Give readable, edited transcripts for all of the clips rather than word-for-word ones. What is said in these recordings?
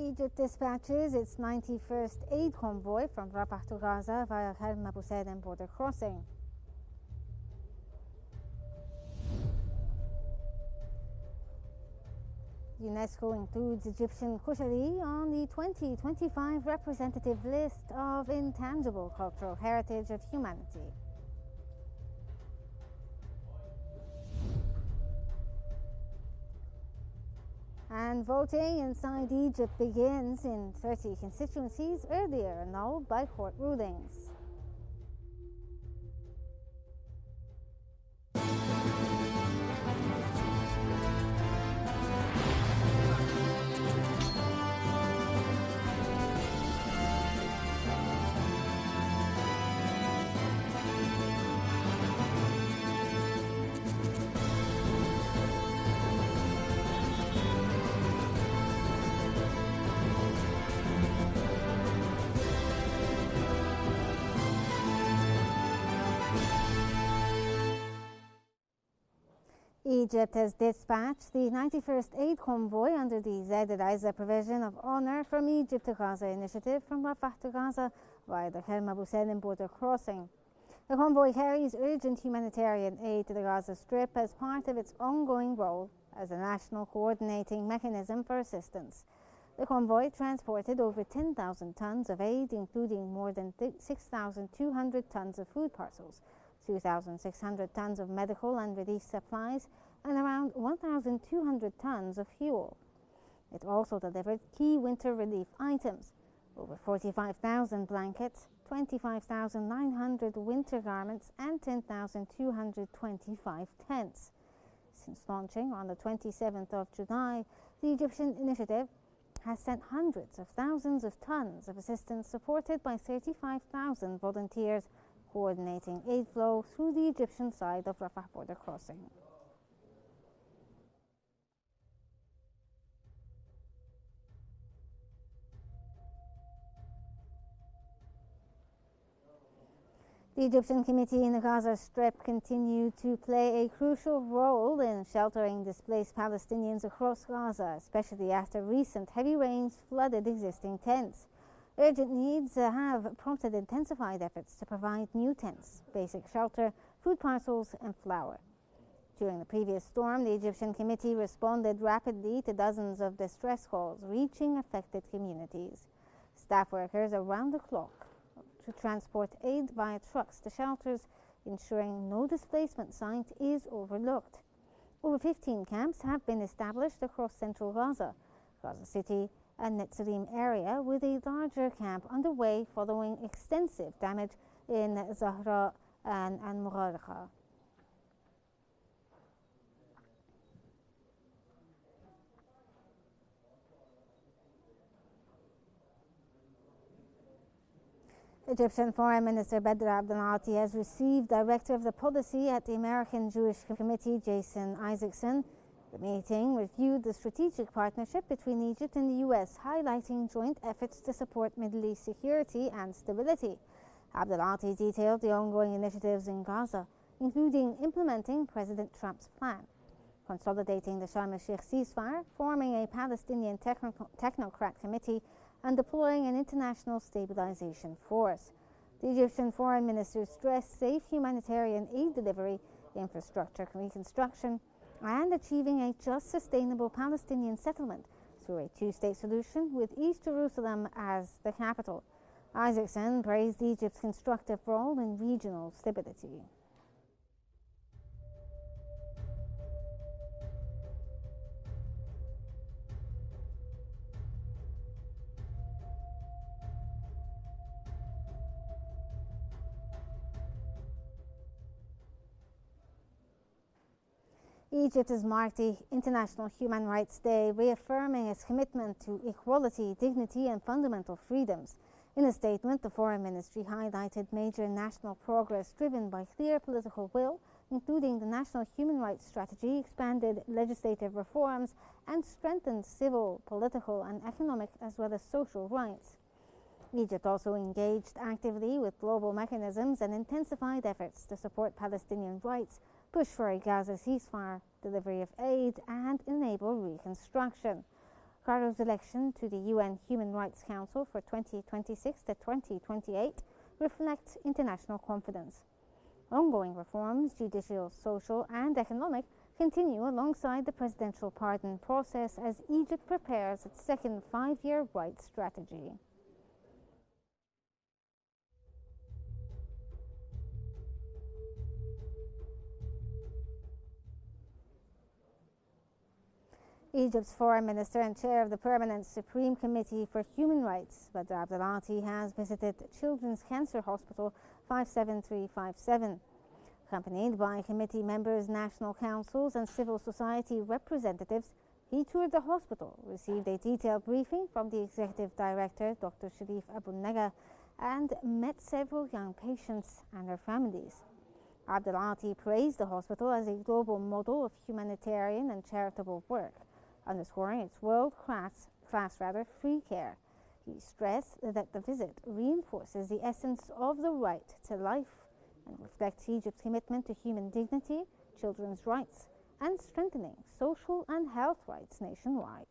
Egypt dispatches its 91st aid convoy from Rafah to Gaza via Kharm Abu Saden border crossing. UNESCO includes Egyptian kushari on the 2025 representative list of intangible cultural heritage of humanity. And voting inside Egypt begins in 30 constituencies earlier annulled by court rulings. Egypt has dispatched the 91st aid convoy under the Zaid al-Izza provision of honor from Egypt to Gaza initiative from Rafah to Gaza via the Kharm Abu Saden border crossing. The convoy carries urgent humanitarian aid to the Gaza Strip as part of its ongoing role as a national coordinating mechanism for assistance. The convoy transported over 10,000 tons of aid, including more than 6,200 tons of food parcels, 2,600 tons of medical and relief supplies, and around 1,200 tons of fuel. It also delivered key winter relief items, over 45,000 blankets, 25,900 winter garments, and 10,225 tents. Since launching on the 27th of July, the Egyptian initiative has sent hundreds of thousands of tons of assistance supported by 35,000 volunteers coordinating aid flow through the Egyptian side of Rafah border crossing. The Egyptian Committee in the Gaza Strip continued to play a crucial role in sheltering displaced Palestinians across Gaza, especially after recent heavy rains flooded existing tents. Urgent needs have prompted intensified efforts to provide new tents, basic shelter, food parcels, and flour. During the previous storm, the Egyptian Committee responded rapidly to dozens of distress calls reaching affected communities. Staff workers around the clock to transport aid via trucks to shelters, ensuring no displacement site is overlooked. Over 15 camps have been established across central Gaza, Gaza City, and Netzarim area, with a larger camp underway following extensive damage in Zahra and Mugharaqa. Egyptian Foreign Minister Badr Abdel-Ati has received Director of the Policy at the American Jewish Committee, Jason Isaacson. The meeting reviewed the strategic partnership between Egypt and the U.S., highlighting joint efforts to support Middle East security and stability. Abdel-Ati detailed the ongoing initiatives in Gaza, including implementing President Trump's plan, consolidating the Sharm el-Sheikh ceasefire, forming a Palestinian technocrat committee, and deploying an international stabilization force. The Egyptian foreign minister stressed safe humanitarian aid delivery, infrastructure reconstruction, and achieving a just, sustainable Palestinian settlement through a two-state solution with East Jerusalem as the capital. Isaacson praised Egypt's constructive role in regional stability. Egypt has marked the International Human Rights Day, reaffirming its commitment to equality, dignity, and fundamental freedoms. In a statement, the Foreign Ministry highlighted major national progress driven by clear political will, including the National Human Rights Strategy, expanded legislative reforms, and strengthened civil, political, and economic as well as social rights. Egypt also engaged actively with global mechanisms and intensified efforts to support Palestinian rights, push for a Gaza ceasefire, delivery of aid, and enable reconstruction. Cairo's election to the UN Human Rights Council for 2026 to 2028 reflects international confidence. Ongoing reforms, judicial, social and economic, continue alongside the presidential pardon process as Egypt prepares its second five-year rights strategy. Egypt's Foreign Minister and Chair of the Permanent Supreme Committee for Human Rights, Badr Abdelati, has visited Children's Cancer Hospital 57357. Accompanied by committee members, national councils and civil society representatives, he toured the hospital, received a detailed briefing from the executive director, Dr. Sharif Abu Naga, and met several young patients and their families. Abdelati praised the hospital as a global model of humanitarian and charitable work, underscoring its world-class free care. He stressed that the visit reinforces the essence of the right to life and reflects Egypt's commitment to human dignity, children's rights, and strengthening social and health rights nationwide.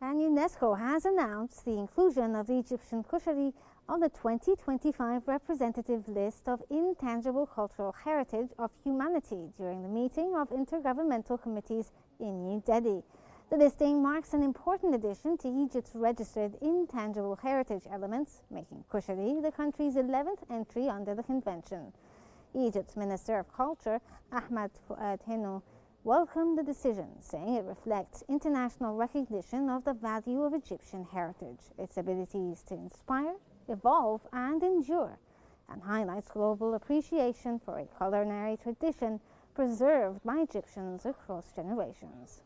And UNESCO has announced the inclusion of the Egyptian kushari on the 2025 representative list of intangible cultural heritage of humanity during the meeting of intergovernmental committees in New Delhi. The listing marks an important addition to Egypt's registered intangible heritage elements, making kushari the country's 11th entry under the convention. Egypt's Minister of Culture, Ahmed Fuad Henu, welcomed the decision, saying it reflects international recognition of the value of Egyptian heritage, its abilities to inspire, evolve and endure, and highlights global appreciation for a culinary tradition preserved by Egyptians across generations.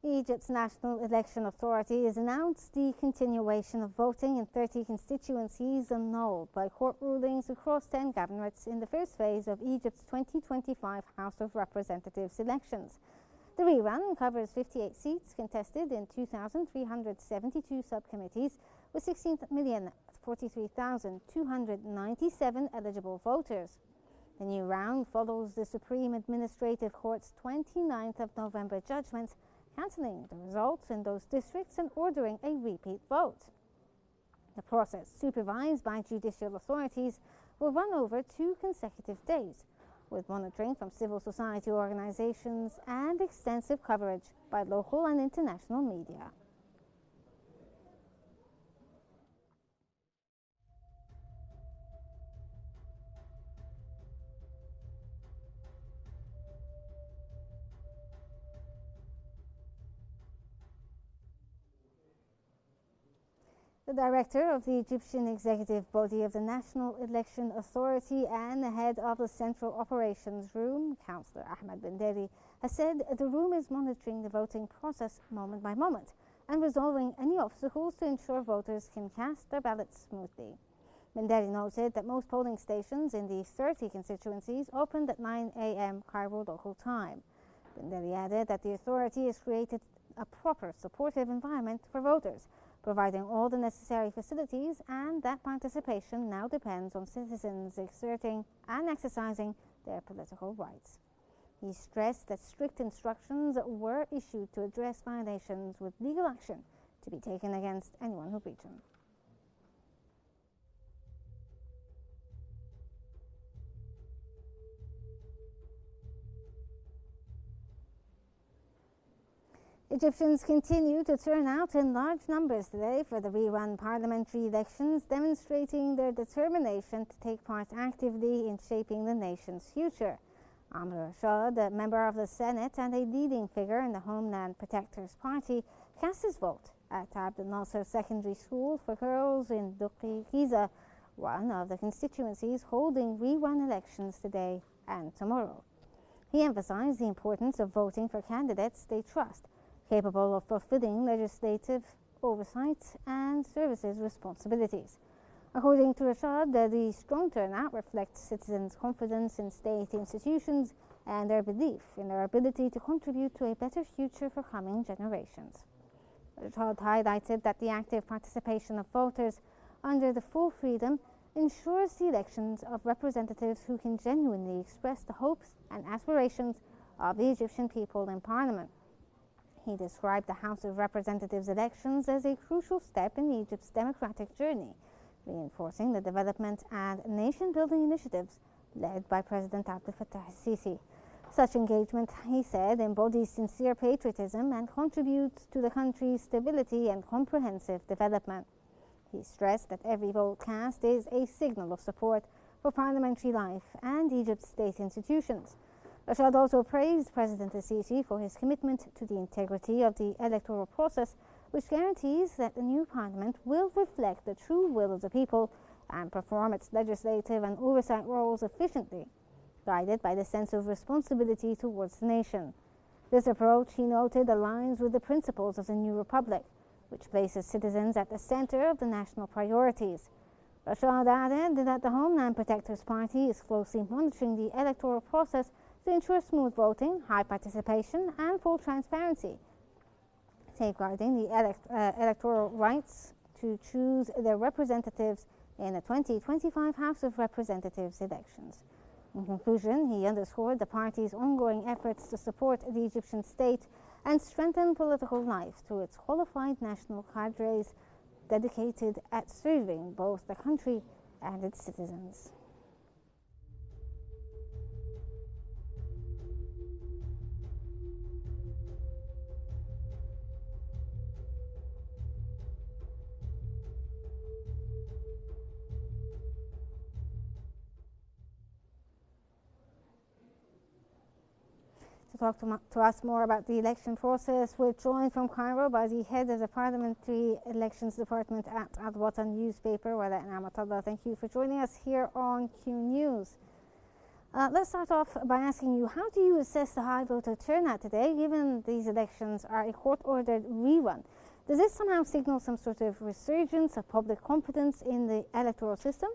Egypt's National Election Authority has announced the continuation of voting in 30 constituencies annulled by court rulings across 10 governorates in the first phase of Egypt's 2025 House of Representatives elections. The rerun covers 58 seats contested in 2,372 subcommittees with 16,043,297 eligible voters. The new round follows the Supreme Administrative Court's 29th of November judgments, cancelling the results in those districts and ordering a repeat vote. The process, supervised by judicial authorities, will run over 2 consecutive days, with monitoring from civil society organizations and extensive coverage by local and international media. The director of the Egyptian executive body of the National Election Authority and the head of the Central Operations Room, Councillor Ahmed Benderi, has said the room is monitoring the voting process moment by moment and resolving any obstacles to ensure voters can cast their ballots smoothly. Benderi noted that most polling stations in the 30 constituencies opened at 9 a.m. Cairo local time. Benderi added that the authority has created a proper supportive environment for voters, providing all the necessary facilities, and that participation now depends on citizens exerting and exercising their political rights. He stressed that strict instructions were issued to address violations with legal action to be taken against anyone who breached them. Egyptians continue to turn out in large numbers today for the rerun parliamentary elections, demonstrating their determination to take part actively in shaping the nation's future. Amr Rashad, a member of the Senate and a leading figure in the Homeland Protectors Party, cast his vote at Abdel Nasser Secondary School for Girls in Duqi, Gaza, one of the constituencies holding rerun elections today and tomorrow. He emphasized the importance of voting for candidates they trust, capable of fulfilling legislative oversight and services responsibilities. According to Rashad, the strong turnout reflects citizens' confidence in state institutions and their belief in their ability to contribute to a better future for coming generations. Rashad highlighted that the active participation of voters under the full freedom ensures the elections of representatives who can genuinely express the hopes and aspirations of the Egyptian people in Parliament. He described the House of Representatives elections as a crucial step in Egypt's democratic journey, reinforcing the development and nation-building initiatives led by President Abdel Fattah el-Sisi. Such engagement, he said, embodies sincere patriotism and contributes to the country's stability and comprehensive development. He stressed that every vote cast is a signal of support for parliamentary life and Egypt's state institutions. Rashad also praised President el-Sisi for his commitment to the integrity of the electoral process, which guarantees that the new parliament will reflect the true will of the people and perform its legislative and oversight roles efficiently, guided by the sense of responsibility towards the nation. This approach, he noted, aligns with the principles of the new republic, which places citizens at the center of the national priorities. Rashad added that the Homeland Protectors Party is closely monitoring the electoral process to ensure smooth voting, high participation and full transparency, safeguarding the electoral rights to choose their representatives in the 2025 House of Representatives elections. In conclusion, he underscored the party's ongoing efforts to support the Egyptian state and strengthen political life through its qualified national cadres dedicated at serving both the country and its citizens. To talk to us more about the election process, we're joined from Cairo by the head of the Parliamentary Elections Department at Bulletin newspaper, Wala Namatallah. Thank you for joining us here on Qnews. Let's start off by asking you, how do you assess the high voter turnout today, given these elections are a court-ordered rerun? Does this somehow signal some sort of resurgence of public confidence in the electoral system?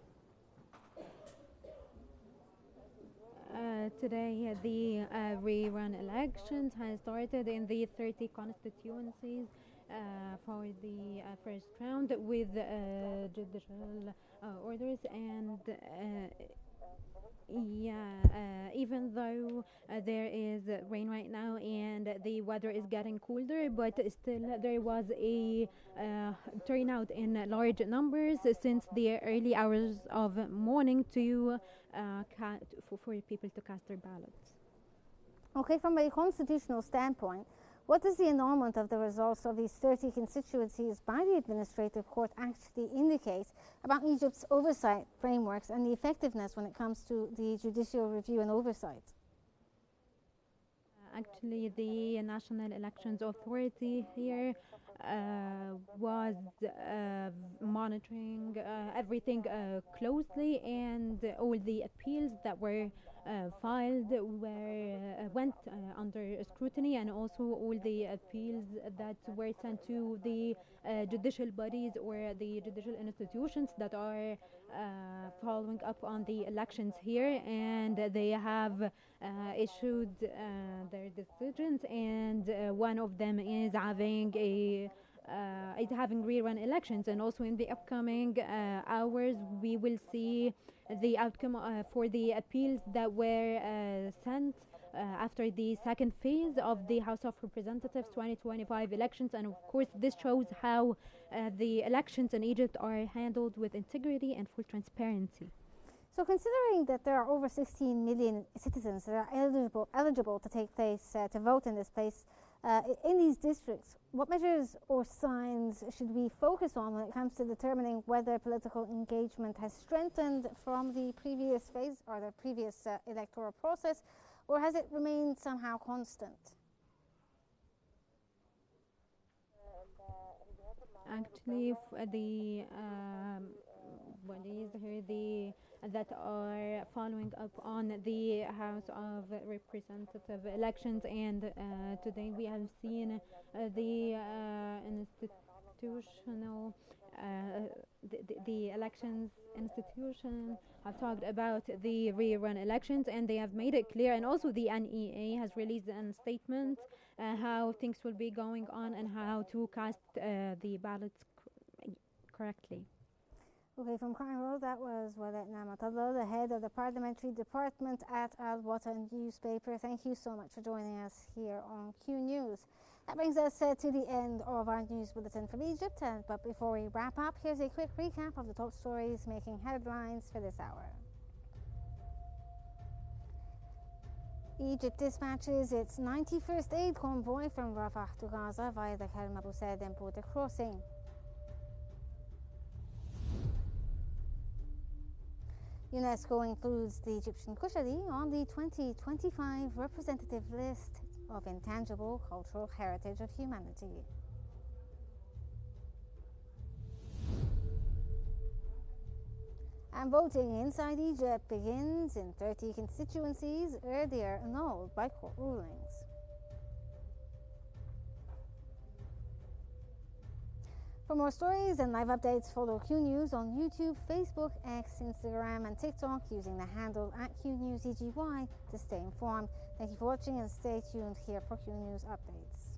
Today, the rerun elections has started in the 30 constituencies for the first round with judicial orders, and even though there is rain right now and the weather is getting colder, but still there was a turnout in large numbers since the early hours of morning to for people to cast their ballots. Okay, from a constitutional standpoint, what does the annulment of the results of these 30 constituencies by the Administrative Court actually indicate about Egypt's oversight frameworks and the effectiveness when it comes to the judicial review and oversight? Actually, the National Elections Authority here was monitoring everything closely, and all the appeals that were filed went under scrutiny, and also all the appeals that were sent to the judicial bodies or the judicial institutions that are following up on the elections here, and they have issued their decisions, and one of them is having rerun elections. And also in the upcoming hours we will see the outcome for the appeals that were sent after the second phase of the House of Representatives 2025 elections. And of course this shows how the elections in Egypt are handled with integrity and full transparency. So considering that there are over 16 million citizens that are eligible to take place, to vote in this place, in these districts, what measures or signs should we focus on when it comes to determining whether political engagement has strengthened from the previous phase or the previous electoral process, or has it remained somehow constant? Actually, the bodies here that are following up on the House of Representative elections, and today we have seen the institutional, the elections institution have talked about the rerun elections, and they have made it clear, and also the NEA has released a statement how things will be going on and how to cast the ballots correctly. Okay, from Cairo, that was Walet Namatullah, the head of the Parliamentary Department at Al Watan newspaper. Thank you so much for joining us here on Q News. That brings us to the end of our news bulletin from Egypt. But before we wrap up, here's a quick recap of the top stories making headlines for this hour. Egypt dispatches its 91st aid convoy from Rafah to Gaza via the Kerem Abu Sadim border crossing. UNESCO includes the Egyptian kushari on the 2025 representative list of intangible cultural heritage of humanity. And voting inside Egypt begins in 30 constituencies earlier annulled by court rulings. For more stories and live updates, follow Q News on YouTube, Facebook, X, Instagram, and TikTok using the handle @QNewsEGY to stay informed. Thank you for watching and stay tuned here for Q News updates.